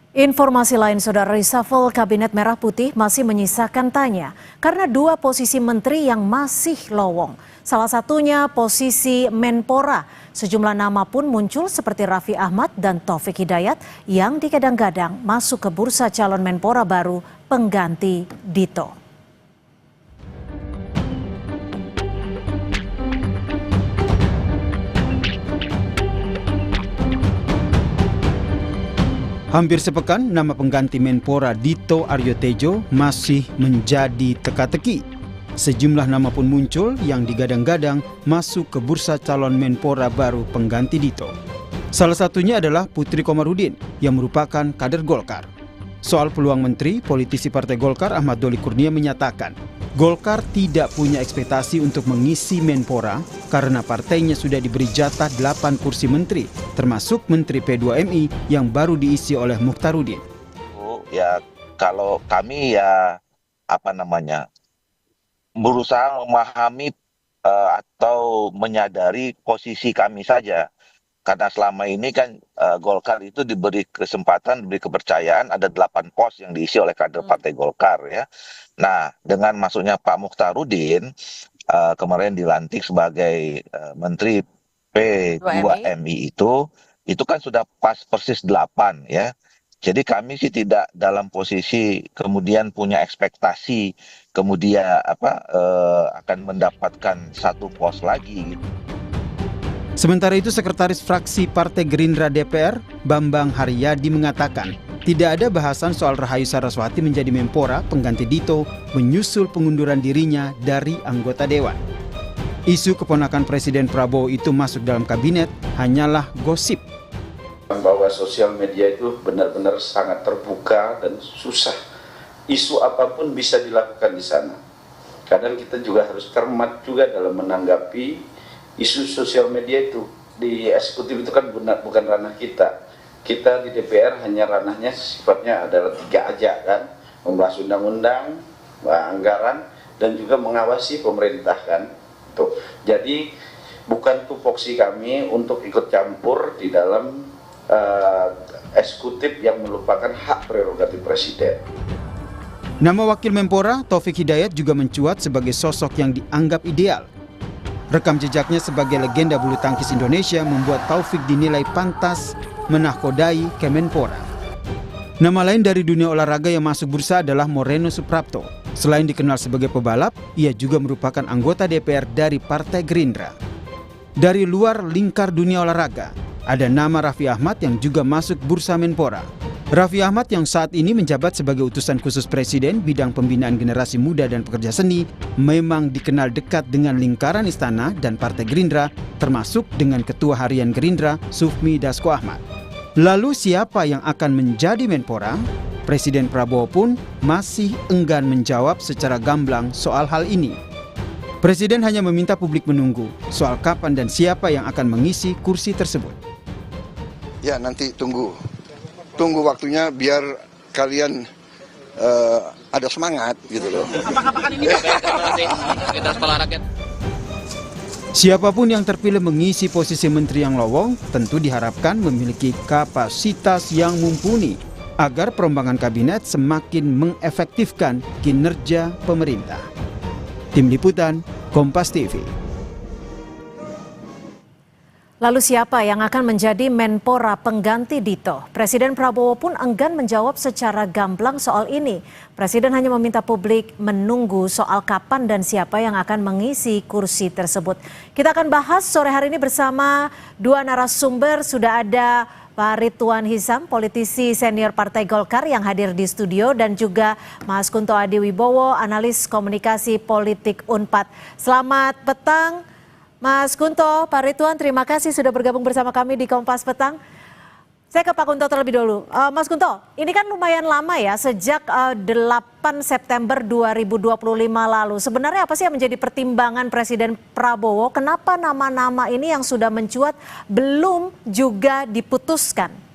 Informasi lain, Saudara, reshuffle Kabinet Merah Putih masih menyisakan tanya karena dua posisi menteri yang masih lowong. Salah satunya posisi Menpora. Sejumlah nama pun muncul seperti Raffi Ahmad dan Taufik Hidayat yang digadang-gadang masuk ke bursa calon Menpora baru pengganti Dito. Hampir sepekan, nama pengganti Menpora Dito Aryo Tejo masih menjadi teka-teki. Sejumlah nama pun muncul yang digadang-gadang masuk ke bursa calon Menpora baru pengganti Dito. Salah satunya adalah Putri Komarudin yang merupakan kader Golkar. Soal peluang menteri, politisi Partai Golkar Ahmad Doli Kurnia menyatakan, Golkar tidak punya ekspektasi untuk mengisi Menpora karena partainya sudah diberi jatah 8 kursi menteri, termasuk Menteri P2MI yang baru diisi oleh Mukhtarudin. Ya, kalau kami berusaha memahami atau menyadari posisi kami saja. Karena selama ini kan Golkar itu diberi kesempatan, diberi kepercayaan ada 8 pos yang diisi oleh kader Partai Golkar ya. Nah, dengan masuknya Pak Mukhtarudin kemarin dilantik sebagai Menteri P2MI itu kan sudah pas persis 8 ya. Jadi kami sih tidak dalam posisi kemudian punya ekspektasi kemudian akan mendapatkan satu pos lagi gitu. Sementara itu, Sekretaris Fraksi Partai Gerindra DPR, Bambang Haryadi mengatakan, tidak ada bahasan soal Rahayu Saraswati menjadi Menpora pengganti Dito menyusul pengunduran dirinya dari anggota Dewan. Isu keponakan Presiden Prabowo itu masuk dalam kabinet hanyalah gosip. Bahwa sosial media itu benar-benar sangat terbuka dan susah. Isu apapun bisa dilakukan di sana. Kadang kita juga harus cermat juga dalam menanggapi isu sosial media itu. Di eksekutif itu kan bukan ranah kita. Kita di DPR hanya ranahnya sifatnya adalah 3 aja kan. Membahas undang-undang, anggaran, dan juga mengawasi pemerintah kan. Tuh. Jadi bukan tupoksi kami untuk ikut campur di dalam eksekutif yang merupakan hak prerogatif presiden. Nama Wakil Menpora, Taufik Hidayat, juga mencuat sebagai sosok yang dianggap ideal. Rekam jejaknya sebagai legenda bulu tangkis Indonesia membuat Taufik dinilai pantas menahkodai Kemenpora. Nama lain dari dunia olahraga yang masuk bursa adalah Moreno Suprapto. Selain dikenal sebagai pebalap, ia juga merupakan anggota DPR dari Partai Gerindra. Dari luar lingkar dunia olahraga, ada nama Raffi Ahmad yang juga masuk bursa Menpora. Raffi Ahmad yang saat ini menjabat sebagai utusan khusus Presiden bidang pembinaan generasi muda dan pekerja seni memang dikenal dekat dengan lingkaran istana dan Partai Gerindra, termasuk dengan Ketua Harian Gerindra Sufmi Dasko Ahmad. Lalu siapa yang akan menjadi Menpora? Presiden Prabowo pun masih enggan menjawab secara gamblang soal hal ini. Presiden hanya meminta publik menunggu soal kapan dan siapa yang akan mengisi kursi tersebut. Ya, nanti tunggu waktunya biar kalian ada semangat gitu loh. Apakah ini kita sekolah rakyat? Siapapun yang terpilih mengisi posisi menteri yang lowong tentu diharapkan memiliki kapasitas yang mumpuni agar perombakan kabinet semakin mengefektifkan kinerja pemerintah. Tim Liputan, Kompas TV. Lalu siapa yang akan menjadi Menpora pengganti Dito? Presiden Prabowo pun enggan menjawab secara gamblang soal ini. Presiden hanya meminta publik menunggu soal kapan dan siapa yang akan mengisi kursi tersebut. Kita akan bahas sore hari ini bersama dua narasumber. Sudah ada Pak Ridwan Hisam, politisi senior Partai Golkar yang hadir di studio, dan juga Mas Kunto Adiwibowo, analis komunikasi politik Unpad. Selamat petang. Mas Kunto, Pak Ridwan, terima kasih sudah bergabung bersama kami di Kompas Petang. Saya ke Pak Kunto terlebih dulu. Mas Kunto, ini kan lumayan lama ya, sejak 8 September 2025 lalu. Sebenarnya apa sih yang menjadi pertimbangan Presiden Prabowo? Kenapa nama-nama ini yang sudah mencuat belum juga diputuskan?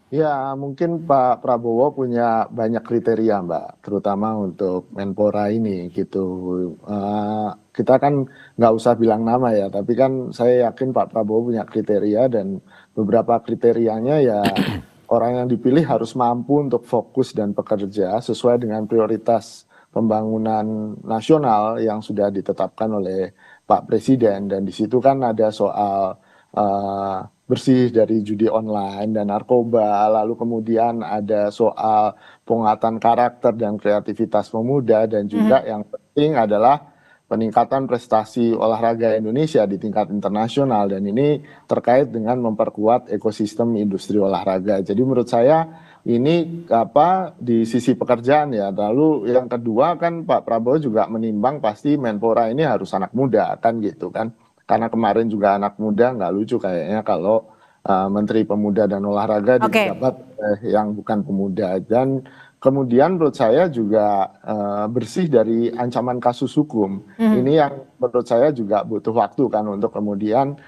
Ya, mungkin Pak Prabowo punya banyak kriteria, Mbak, terutama untuk Menpora ini gitu. Kita kan nggak usah bilang nama ya, tapi kan saya yakin Pak Prabowo punya kriteria, dan beberapa kriterianya ya orang yang dipilih harus mampu untuk fokus dan bekerja sesuai dengan prioritas pembangunan nasional yang sudah ditetapkan oleh Pak Presiden. Dan di situ kan ada soal bersih dari judi online dan narkoba, lalu kemudian ada soal penguatan karakter dan kreativitas pemuda, dan juga yang penting adalah peningkatan prestasi olahraga Indonesia di tingkat internasional, dan ini terkait dengan memperkuat ekosistem industri olahraga. Jadi menurut saya ini di sisi pekerjaan ya. Lalu yang kedua kan Pak Prabowo juga menimbang pasti Menpora ini harus anak muda kan gitu kan. Karena kemarin juga anak muda, nggak lucu kayaknya kalau Menteri Pemuda dan Olahraga dijabat yang bukan pemuda. Dan kemudian menurut saya juga bersih dari ancaman kasus hukum. Ini yang menurut saya juga butuh waktu kan untuk kemudian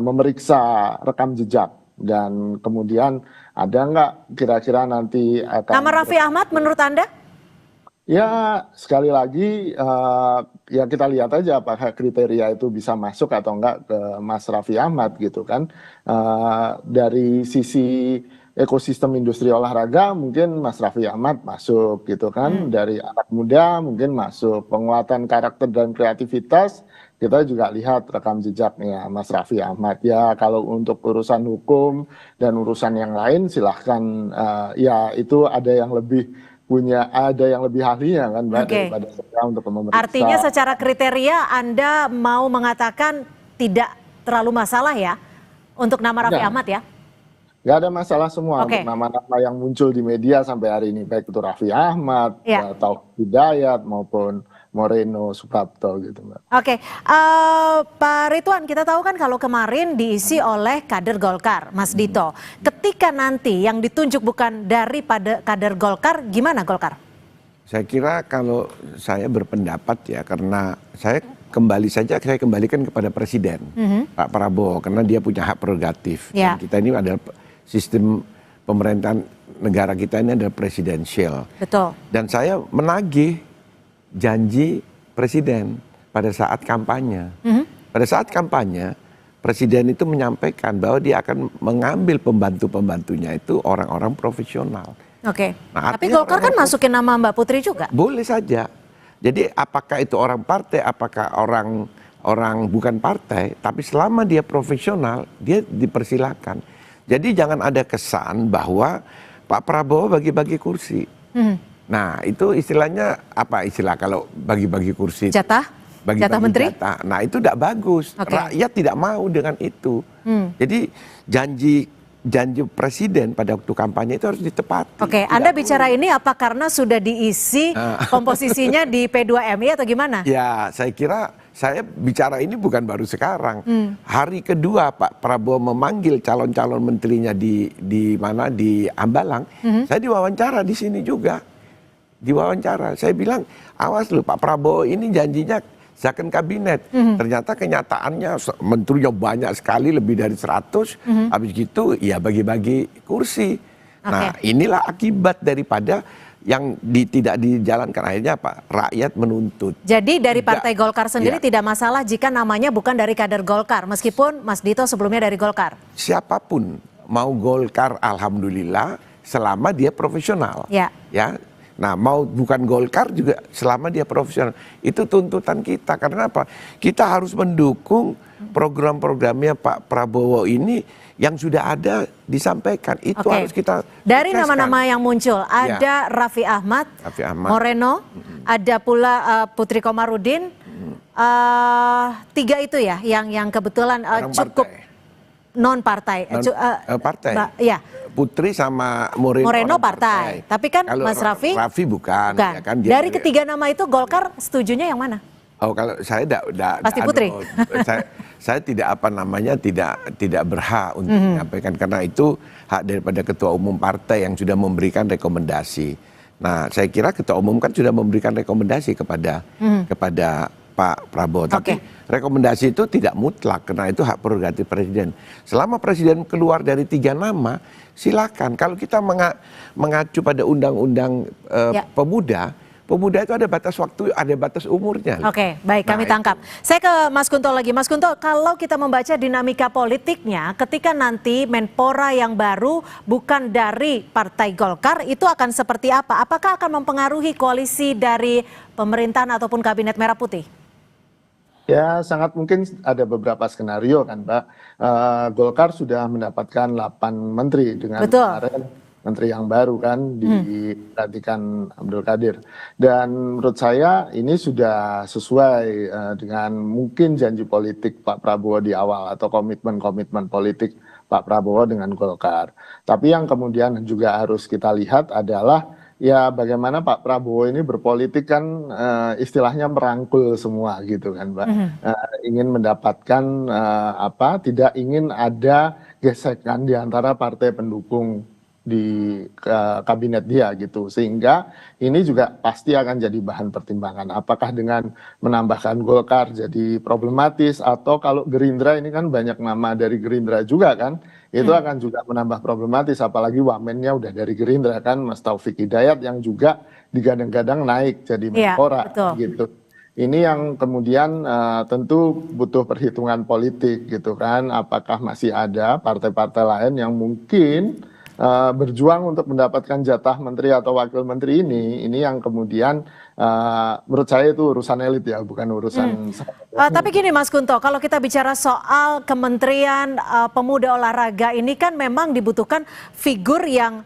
memeriksa rekam jejak. Dan kemudian ada nggak kira-kira nanti akan... Nama Raffi Ahmad menurut Anda? Ya sekali lagi ya kita lihat aja apakah kriteria itu bisa masuk atau enggak ke Mas Raffi Ahmad gitu kan. Dari sisi ekosistem industri olahraga mungkin Mas Raffi Ahmad masuk gitu kan. Dari anak muda mungkin masuk. Penguatan karakter dan kreativitas kita juga lihat rekam jejaknya Mas Raffi Ahmad. Ya kalau untuk urusan hukum dan urusan yang lain silahkan, ya itu ada yang lebih ahlinya kan Mbak daripada saya untuk memeriksa. Artinya secara kriteria Anda mau mengatakan tidak terlalu masalah ya untuk nama Raffi Ahmad ya? Nggak ada masalah semua untuk nama-nama yang muncul di media sampai hari ini, baik itu Raffi Ahmad, Taufik Hidayat maupun Moreno Suprapto gitu Mbak. Oke, Pak Ridwan, kita tahu kan kalau kemarin diisi oleh kader Golkar, Mas Dito. Ketika nanti yang ditunjuk bukan daripada kader Golkar, gimana Golkar? Saya kira kalau saya berpendapat ya, karena saya kembalikan kepada Presiden, Pak Prabowo, karena dia punya hak prerogatif. Dan kita ini adalah sistem pemerintahan negara kita ini adalah presidensial. Betul. Dan saya menagih janji Presiden pada saat kampanye. Pada saat kampanye, Presiden itu menyampaikan bahwa dia akan mengambil pembantu-pembantunya itu orang-orang profesional. Oke, tapi Golkar kan masukin nama Mbak Putri juga? Boleh saja. Jadi apakah itu orang partai, apakah orang bukan partai, tapi selama dia profesional, dia dipersilakan. Jadi jangan ada kesan bahwa Pak Prabowo bagi-bagi kursi. Nah itu istilahnya apa istilah kalau bagi-bagi kursi? Jatah? Jatah menteri? Jatah. Nah itu tidak bagus. Rakyat tidak mau dengan itu. Jadi janji Presiden pada waktu kampanye itu harus ditepati. Oke, Anda bicara ini apa karena sudah diisi komposisinya di P2MI atau gimana? Ya, saya kira saya bicara ini bukan baru sekarang. Hari kedua Pak Prabowo memanggil calon-calon menterinya di Hambalang, saya diwawancara di sini juga. Diwawancara, saya bilang, awas lu Pak Prabowo ini janjinya second kabinet. Ternyata kenyataannya menterinya banyak sekali, lebih dari 100. Habis gitu ya bagi-bagi kursi. Nah inilah akibat daripada yang tidak dijalankan, akhirnya apa? Rakyat menuntut. Jadi dari Partai Golkar sendiri tidak masalah jika namanya bukan dari kader Golkar, meskipun Mas Dito sebelumnya dari Golkar? Siapapun mau Golkar alhamdulillah selama dia profesional. Ya. Nah mau bukan Golkar juga selama dia profesional. Itu tuntutan kita. Karena apa? Kita harus mendukung program-programnya Pak Prabowo ini yang sudah ada disampaikan. Itu harus kita dari nama-nama yang muncul. Ada Raffi Ahmad, Moreno, ada pula Putri Komarudin. 3 itu ya yang kebetulan cukup non-partai. Ya. Putri sama Moreno partai. Tapi kan kalau Mas Raffi bukan. Ya kan, dari ketiga nama itu Golkar setujunya yang mana? Oh kalau saya pasti Putri. saya tidak berhak untuk menyampaikan, karena itu hak daripada ketua umum partai yang sudah memberikan rekomendasi. Nah saya kira ketua umum kan sudah memberikan rekomendasi kepada Pak Prabowo. Tapi rekomendasi itu tidak mutlak karena itu hak prerogatif Presiden. Selama Presiden keluar dari 3 nama, silakan. Kalau kita mengacu pada undang-undang pemuda, pemuda itu ada batas waktu, ada batas umurnya. Oke, baik, kami tangkap. Saya ke Mas Kunto lagi. Mas Kunto, kalau kita membaca dinamika politiknya, ketika nanti Menpora yang baru bukan dari Partai Golkar, itu akan seperti apa? Apakah akan mempengaruhi koalisi dari pemerintahan ataupun Kabinet Merah Putih? Ya, sangat mungkin ada beberapa skenario kan, Mbak. Golkar sudah mendapatkan 8 menteri dengan kemarin menteri yang baru kan digantikan Abdul Qadir. Dan menurut saya ini sudah sesuai dengan mungkin janji politik Pak Prabowo di awal atau komitmen-komitmen politik Pak Prabowo dengan Golkar. Tapi yang kemudian juga harus kita lihat adalah ya bagaimana Pak Prabowo ini berpolitik kan istilahnya merangkul semua gitu kan, Mbak. Ingin mendapatkan tidak ingin ada gesekan di antara partai pendukung di kabinet dia gitu, sehingga ini juga pasti akan jadi bahan pertimbangan apakah dengan menambahkan Golkar jadi problematis, atau kalau Gerindra ini kan banyak nama dari Gerindra juga kan, itu akan juga menambah problematis, apalagi wamennya udah dari Gerindra kan, Mas Taufik Hidayat yang juga digadang-gadang naik jadi Menpora gitu. Ini yang kemudian tentu butuh perhitungan politik gitu kan, apakah masih ada partai-partai lain yang mungkin berjuang untuk mendapatkan jatah menteri atau wakil menteri ini yang kemudian menurut saya itu urusan elit ya, bukan urusan tapi gini Mas Kunto, kalau kita bicara soal Kementerian Pemuda Olahraga ini kan memang dibutuhkan figur yang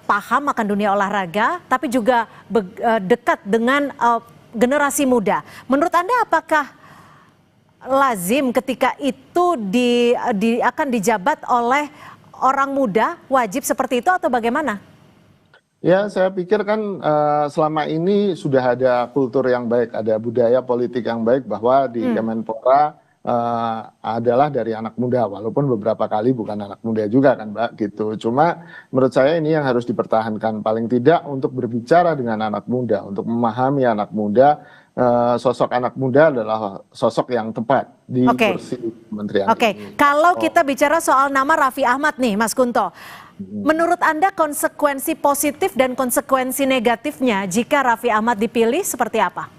paham akan dunia olahraga, tapi juga dekat dengan generasi muda. Menurut Anda apakah lazim ketika itu akan dijabat oleh orang muda, wajib seperti itu atau bagaimana? Ya, saya pikir kan selama ini sudah ada kultur yang baik, ada budaya politik yang baik bahwa di Kemenpora adalah dari anak muda, walaupun beberapa kali bukan anak muda juga kan, Mbak, gitu. Cuma menurut saya ini yang harus dipertahankan, paling tidak untuk berbicara dengan anak muda, untuk memahami anak muda. Sosok anak muda adalah sosok yang tepat di kursi kementerian. Kalau kita bicara soal nama Raffi Ahmad nih, Mas Kunto, menurut Anda konsekuensi positif dan konsekuensi negatifnya jika Raffi Ahmad dipilih seperti apa?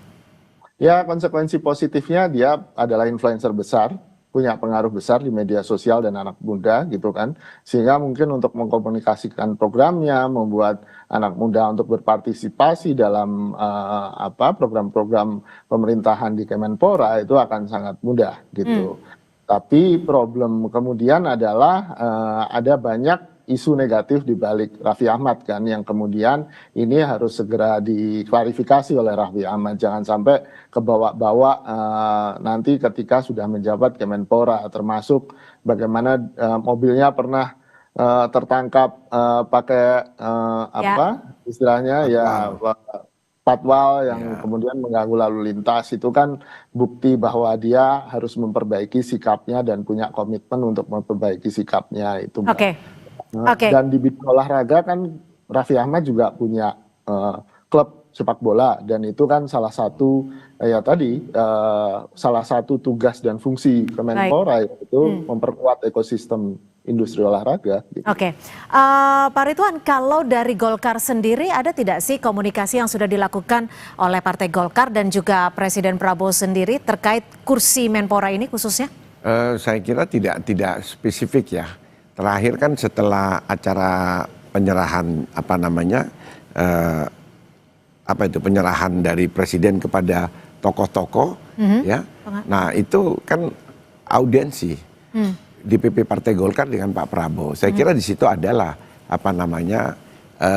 Ya, konsekuensi positifnya dia adalah influencer besar, punya pengaruh besar di media sosial dan anak muda gitu kan, sehingga mungkin untuk mengkomunikasikan programnya, membuat anak muda untuk berpartisipasi dalam program-program pemerintahan di Kemenpora itu akan sangat mudah gitu. Tapi problem kemudian adalah ada banyak isu negatif di balik Raffi Ahmad kan, yang kemudian ini harus segera diklarifikasi oleh Raffi Ahmad, jangan sampai kebawa-bawa nanti ketika sudah menjabat Kemenpora, termasuk bagaimana mobilnya pernah tertangkap pakai istilahnya patwal yang kemudian mengganggu lalu lintas, itu kan bukti bahwa dia harus memperbaiki sikapnya dan punya komitmen untuk memperbaiki sikapnya itu. Dan di bidang olahraga kan Raffi Ahmad juga punya klub sepak bola, dan itu kan salah satu salah satu tugas dan fungsi Kemenpora itu memperkuat ekosistem industri olahraga. Gitu. Pak Ridwan, kalau dari Golkar sendiri ada tidak sih komunikasi yang sudah dilakukan oleh Partai Golkar dan juga Presiden Prabowo sendiri terkait kursi Menpora ini khususnya? Saya kira tidak spesifik ya. Terakhir kan setelah acara penyerahan penyerahan dari presiden kepada tokoh-tokoh ya. Nah, itu kan audiensi DPP Partai Golkar dengan Pak Prabowo. Saya kira di situ adalah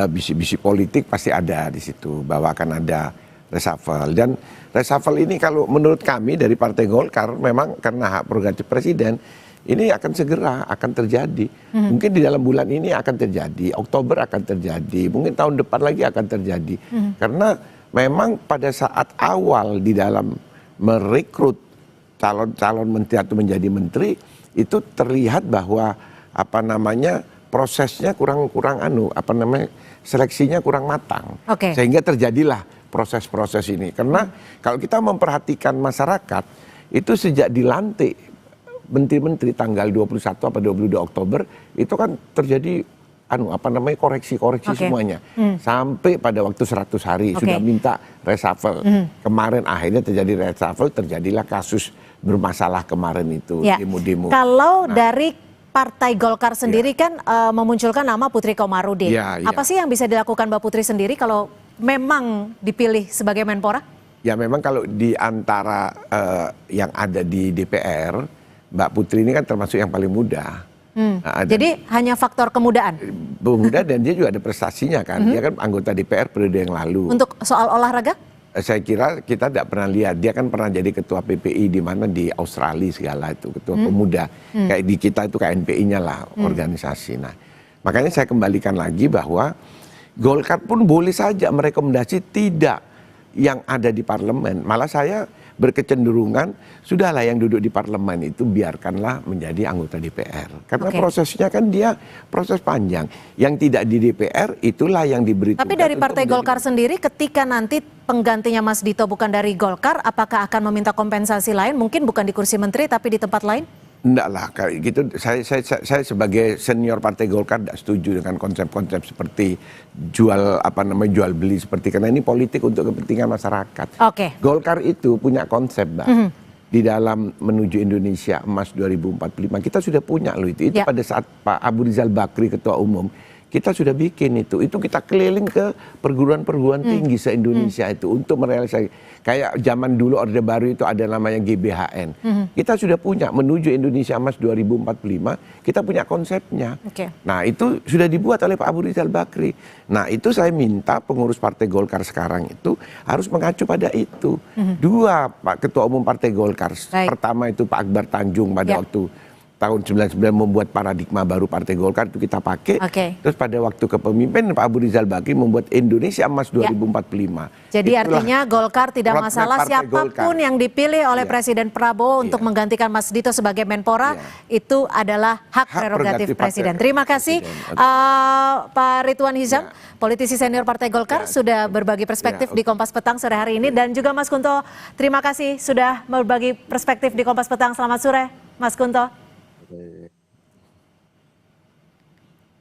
bisi-bisi politik pasti ada di situ, bahwa akan ada reshuffle. Dan reshuffle ini kalau menurut kami dari Partai Golkar memang karena hak prerogatif presiden, ini akan segera terjadi. Mungkin di dalam bulan ini akan terjadi, Oktober akan terjadi, mungkin tahun depan lagi akan terjadi. Karena memang pada saat awal di dalam merekrut calon menteri atau menjadi menteri, itu terlihat bahwa prosesnya seleksinya kurang matang. Sehingga terjadilah proses-proses ini. Karena kalau kita memperhatikan masyarakat, itu sejak dilantik menteri-menteri tanggal 21 atau 22 Oktober itu kan terjadi koreksi-koreksi Oke. semuanya. Sampai pada waktu 100 hari Oke. sudah minta reshuffle. Kemarin akhirnya terjadi reshuffle, terjadilah kasus bermasalah kemarin itu, Ya. demo-demo. Kalau dari Partai Golkar sendiri kan memunculkan nama Putri Komarudin. Ya, ya. Apa sih yang bisa dilakukan Mbak Putri sendiri kalau memang dipilih sebagai Menpora? Ya memang kalau di antara yang ada di DPR, Mbak Putri ini kan termasuk yang paling muda. Nah, Jadi hanya faktor kemudaan muda dan dia juga ada prestasinya kan. Dia kan anggota DPR periode yang lalu. untuk soal olahraga? Saya kira kita tidak pernah lihat, dia kan pernah jadi ketua PPI di mana di Australia segala itu, ketua pemuda. Kayak di kita itu KNPI-nya lah organisasi. Nah, makanya saya kembalikan lagi bahwa Golkar pun boleh saja merekomendasi tidak yang ada di parlemen. Malah saya berkecenderungan sudahlah yang duduk di parlemen itu biarkanlah menjadi anggota DPR. Karena Oke. prosesnya kan dia proses panjang. Yang tidak di DPR itulah yang diberi Tapi tugas dari untuk Partai menjadi- Golkar sendiri ketika nanti penggantinya Mas Dito bukan dari Golkar, apakah akan meminta kompensasi lain? Mungkin bukan di kursi menteri tapi di tempat lain? Enggak lah, kayak gitu. Saya sebagai senior Partai Golkar tidak setuju dengan konsep-konsep seperti jual beli seperti, karena ini politik untuk kepentingan masyarakat. Oke. Golkar itu punya konsep, Mbak. Di dalam menuju Indonesia Emas 2045 kita sudah punya loh itu. Itu Ya. pada saat Pak Abu Rizal Bakri ketua umum kita sudah bikin itu kita keliling ke perguruan-perguruan tinggi se-Indonesia itu untuk merealisasi. Kayak zaman dulu Orde Baru itu ada namanya GBHN. Kita sudah punya menuju Indonesia Emas 2045, kita punya konsepnya. Oke. Nah itu sudah dibuat oleh Pak Abu Rizal Bakri. Nah itu saya minta pengurus Partai Golkar sekarang itu harus mengacu pada itu. Dua Pak Ketua Umum Partai Golkar. Baik. Pertama itu Pak Akbar Tanjung pada Ya. waktu tahun 99 membuat paradigma baru Partai Golkar itu kita pakai. Oke. Terus pada waktu kepemimpinan Pak Abu Rizal Bakri membuat Indonesia Emas Ya. 2045. Jadi Itulah artinya Golkar tidak roadmap masalah Partai siapapun Golkar. yang dipilih oleh Ya. Presiden Prabowo untuk Ya. menggantikan Mas Dito sebagai Menpora, Ya. itu adalah hak Hak prerogatif prerogatif Presiden. Partai Terima kasih Presiden. Pak Ridwan Hizam, Ya. politisi senior Partai Golkar, sudah berbagi perspektif Ya, di Kompas Petang sore hari ini. Dan juga Mas Kunto, terima kasih sudah berbagi perspektif di Kompas Petang. Selamat sore, Mas Kunto. Oke.